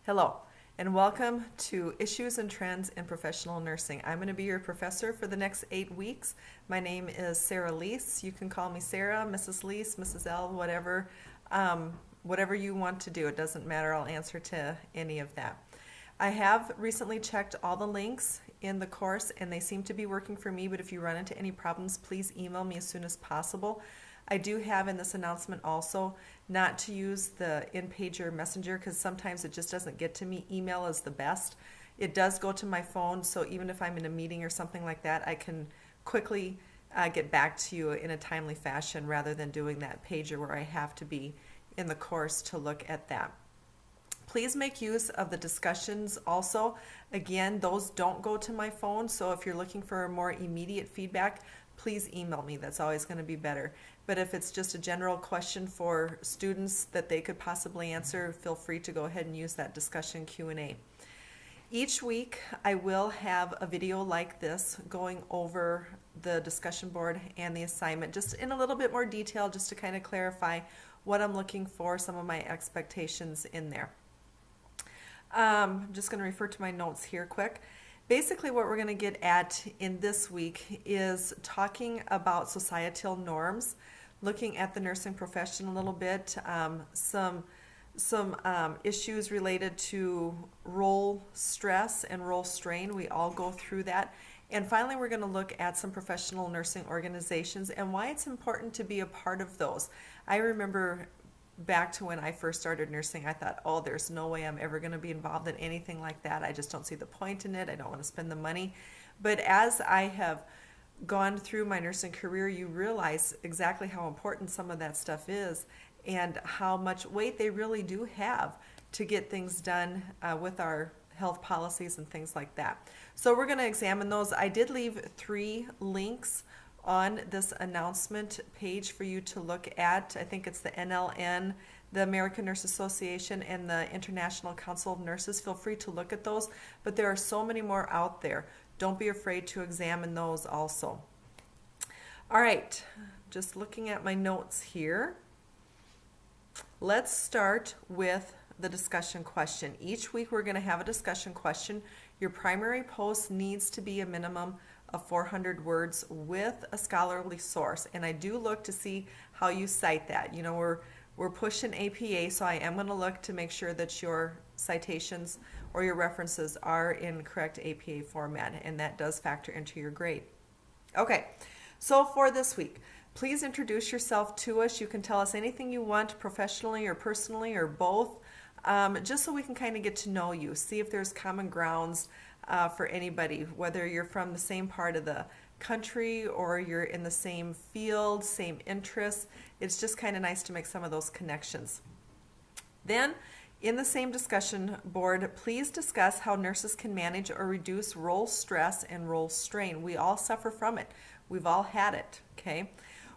Hello, and welcome to Issues and Trends in Professional Nursing. I'm going to be your professor for the next 8 weeks. My name is Sarah Leese. You can call me Sarah, Mrs. Leese, Mrs. L, whatever you want to do. It doesn't matter. I'll answer to any of that. I have recently checked all the links in the course, and they seem to be working for me, but if you run into any problems, please email me as soon as possible. I do have in this announcement also not to use the in-pager messenger because sometimes it just doesn't get to me. Email is the best. It does go to my phone, so even if I'm in a meeting or something like that, I can quickly get back to you in a timely fashion rather than doing that pager where I have to be in the course to look at that. Please make use of the discussions also. Again, those don't go to my phone, so if you're looking for more immediate feedback, please email me. That's always going to be better. But if it's just a general question for students that they could possibly answer, feel free to go ahead and use that discussion Q&A. Each week I will have a video like this going over the discussion board and the assignment just in a little bit more detail, just to kind of clarify what I'm looking for, some of my expectations in there. I'm just going to refer to my notes here quick. Basically what we're going to get at in this week is talking about societal norms, looking at the nursing profession a little bit, some issues related to role stress and role strain. We all go through that. And finally, we're going to look at some professional nursing organizations and why it's important to be a part of those. I remember back to when I first started nursing, I thought, oh, there's no way I'm ever going to be involved in anything like that. I just don't see the point in it. I don't want to spend the money. But as I have gone through my nursing career, you realize exactly how important some of that stuff is and how much weight they really do have to get things done with our health policies and things like that. So we're going to examine those. I did leave 3 links on this announcement page for you to look at. I think it's the NLN, the American Nurse Association, and the International Council of Nurses. Feel free to look at those, but there are so many more out there. Don't be afraid to examine those also. All right, just looking at my notes here. Let's start with the discussion question. Each week we're going to have a discussion question. Your primary post needs to be a minimum of 400 words with a scholarly source, and I do look to see how you cite that. You know, we're pushing APA, so I am going to look to make sure that your citations or your references are in correct APA format, and that does factor into your grade. Okay, so for this week, please introduce yourself to us. You can tell us anything you want, professionally or personally or both, just so we can kind of get to know you, see if there's common grounds for anybody, whether you're from the same part of the country or you're in the same field, same interests. It's just kind of nice to make some of those connections. Then, in the same discussion board, please discuss how nurses can manage or reduce role stress and role strain. We all suffer from it. We've all had it, okay?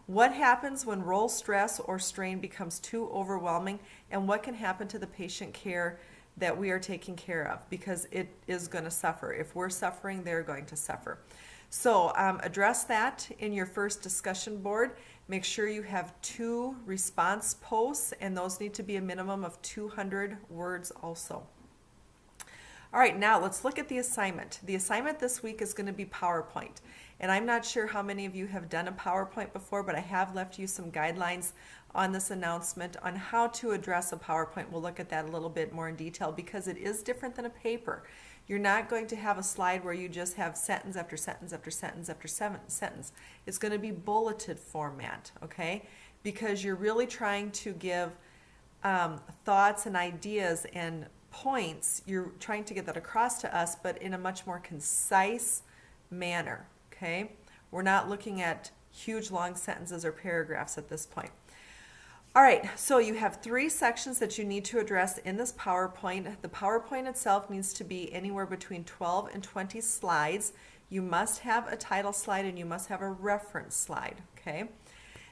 What happens when role stress or strain becomes too overwhelming, and what can happen to the patient care that we are taking care of, because it is going to suffer. If we're suffering, they're going to suffer. So address that in your first discussion board. Make sure you have 2 response posts, and those need to be a minimum of 200 words also. All right, now let's look at the assignment. The assignment this week is going to be PowerPoint. And I'm not sure how many of you have done a PowerPoint before, but I have left you some guidelines on this announcement on how to address a PowerPoint. We'll look at that a little bit more in detail because it is different than a paper. You're not going to have a slide where you just have sentence after sentence after sentence after sentence. It's going to be bulleted format, okay? Because you're really trying to give thoughts and ideas and points. You're trying to get that across to us, but in a much more concise manner, okay? We're not looking at huge long sentences or paragraphs at this point. All right, so you have 3 sections that you need to address in this PowerPoint. The PowerPoint itself needs to be anywhere between 12 and 20 slides. You must have a title slide and you must have a reference slide, okay?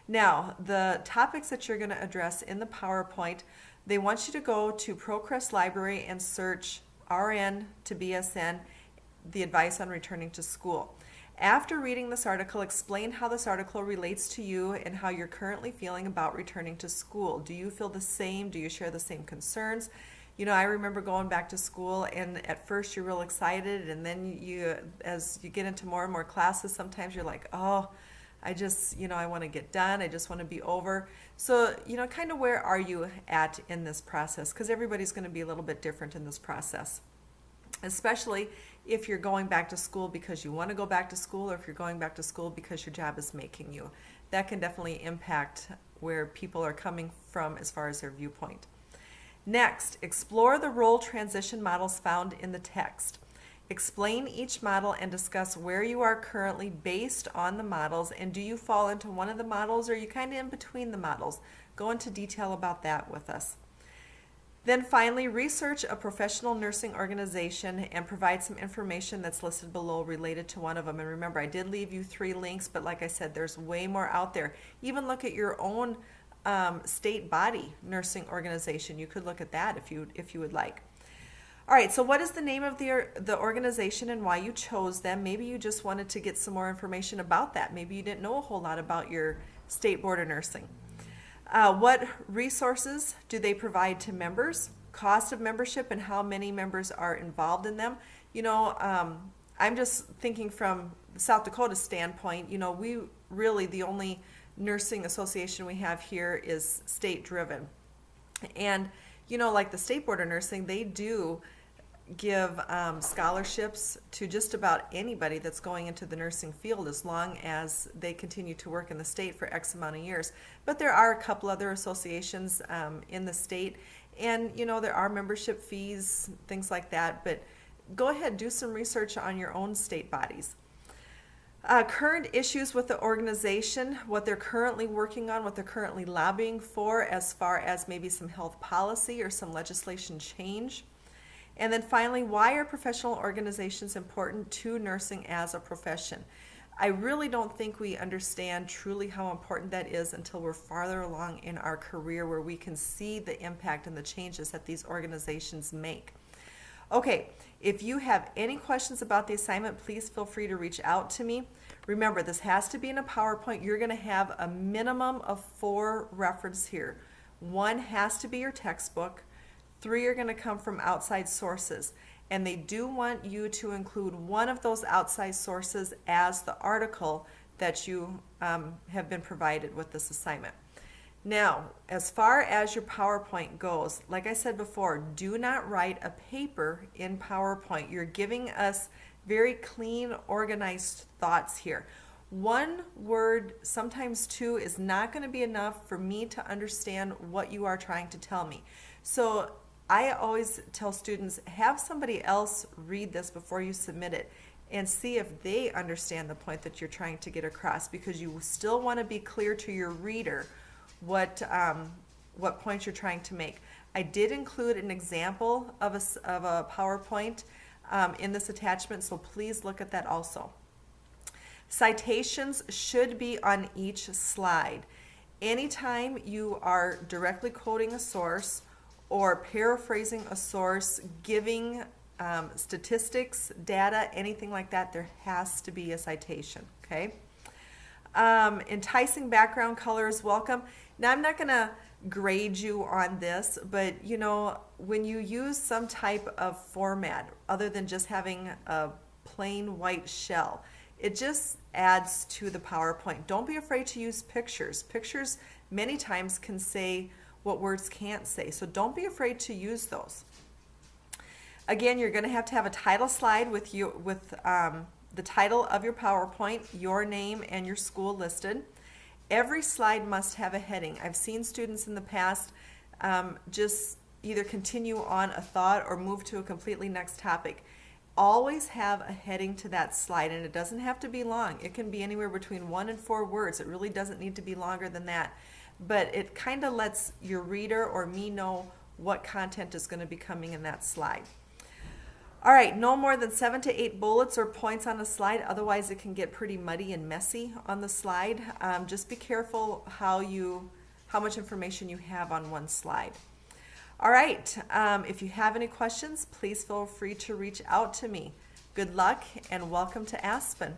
Now, the topics that you're going to address in the PowerPoint, they want you to go to ProCrest Library and search RN to BSN, the advice on returning to school. After reading this article, explain how this article relates to you and how you're currently feeling about returning to school. Do you feel the same? Do you share the same concerns? You know, I remember going back to school, and at first you're real excited, and then as you get into more and more classes, sometimes you're like, oh, I just, I want to get done. I just want to be over. So, kind of where are you at in this process? Because everybody's going to be a little bit different in this process, especially if you're going back to school because you want to go back to school, or if you're going back to school because your job is making you. That can definitely impact where people are coming from as far as their viewpoint. Next, explore the role transition models found in the text. Explain each model and discuss where you are currently based on the models, and do you fall into one of the models, or are you kind of in between the models? Go into detail about that with us. Then finally, research a professional nursing organization and provide some information that's listed below related to one of them. And remember, I did leave you 3 links, but like I said, there's way more out there. Even look at your own state body nursing organization. You could look at that if you would like. All right, so what is the name of the organization and why you chose them? Maybe you just wanted to get some more information about that. Maybe you didn't know a whole lot about your state board of nursing. What resources do they provide to members? Cost of membership and how many members are involved in them. I'm just thinking from South Dakota's standpoint, we really, the only nursing association we have here is state driven. And, like the State Board of Nursing, they do give scholarships to just about anybody that's going into the nursing field as long as they continue to work in the state for X amount of years. But there are a couple other associations in the state, and there are membership fees, things like that. But go ahead, do some research on your own state bodies. Current issues with the organization, what they're currently working on, what they're currently lobbying for as far as maybe some health policy or some legislation change. And then finally, why are professional organizations important to nursing as a profession? I really don't think we understand truly how important that is until we're farther along in our career, where we can see the impact and the changes that these organizations make. Okay, if you have any questions about the assignment, please feel free to reach out to me. Remember, this has to be in a PowerPoint. You're going to have a minimum of 4 references here. 1 has to be your textbook. 3 are going to come from outside sources. And they do want you to include one of those outside sources as the article that you have been provided with this assignment. Now, as far as your PowerPoint goes, like I said before, do not write a paper in PowerPoint. You're giving us very clean, organized thoughts here. 1 word, sometimes 2, is not going to be enough for me to understand what you are trying to tell me. So I always tell students, have somebody else read this before you submit it and see if they understand the point that you're trying to get across, because you still want to be clear to your reader what points you're trying to make. I did include an example of a PowerPoint in this attachment, so please look at that also. Citations should be on each slide. Anytime you are directly quoting a source or paraphrasing a source, giving statistics, data, anything like that, there has to be a citation, okay? Enticing background color is welcome. Now, I'm not going to grade you on this, but when you use some type of format other than just having a plain white shell, it just adds to the PowerPoint. Don't be afraid to use pictures. Pictures many times can say what words can't say, so don't be afraid to use those. Again, you're going to have a title slide with the title of your PowerPoint, your name, and your school listed. Every slide must have a heading. I've seen students in the past just either continue on a thought or move to a completely next topic. Always have a heading to that slide, and it doesn't have to be long. It can be anywhere between 1 and 4 words. It really doesn't need to be longer than that. But it kind of lets your reader or me know what content is going to be coming in that slide. All right, no more than 7 to 8 bullets or points on a slide. Otherwise, it can get pretty muddy and messy on the slide. Just be careful how much information you have on one slide. All right, if you have any questions, please feel free to reach out to me. Good luck and welcome to Aspen.